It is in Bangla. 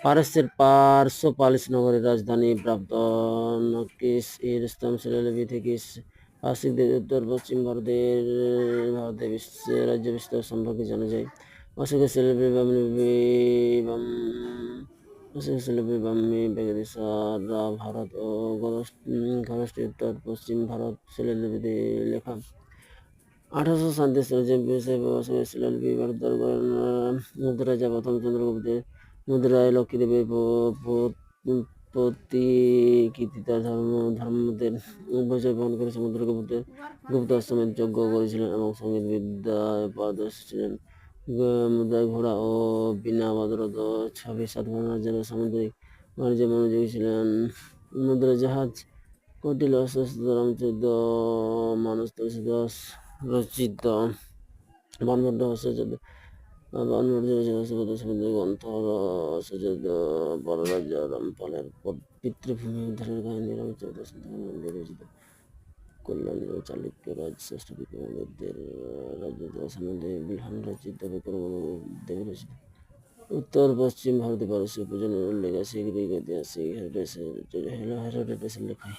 পারস্যের পারসোপলিস নগরের রাজধানী প্রাপ্তনকিস এর স্থান শিলালিপি থেকে পারসিকদের উত্তর পশ্চিম ভারতে রাজ্য বিস্তার সম্পর্কে জানা যায়। অশোকের শিলালিপি বামী বেগদিসারা ভারত ও খরষ্টি উত্তর পশ্চিম ভারত শিলালিপিতে লেখা। 1837 সালে জেমস অশোকের শিলালিপি ব্যবহার করেন মুদ্রাজা প্রথম চন্দ্রগুপ্তের মুদ্রায় লক্ষ্মীদেবীর প্রতিকৃতিতে ধর্মদের পরিচয় বহন করে সমুদ্রগুপ্তের গুপ্ত আশ্রমে যজ্ঞ করেছিলেন এবং সঙ্গীত বিদ্যায় পারদর্শী ছিলেন। মুদ্রায় ঘোড়া ও বীণা বাদরত ছবি সাধারণ রাজ্যের সামুদ্রিক বাণিজ্যে মনোযোগী ছিলেন। মুদ্রা জাহাজ কটিল রামচন্দ্র মানুষ রচিত বানভট্ট সমুদ্র গ্রন্থ বলরাজ্য রামপালের পিতৃভূমি উদ্ধারের কাহিনী রামচন্দ্র মন্দির রচিত। কল্যাণ চালুক্য রাজ শ্রেষ্ঠ বিক্রমাদিত্যের রাজত্ব সম্বন্ধে বিলহান রচিত বিক্রমদেব রচিত। উত্তর পশ্চিম ভারতে পারস্য পূজনের উল্লেখ আছে গ্রিক ঐতিহাসিক হেরোডোটাসের লেখায়।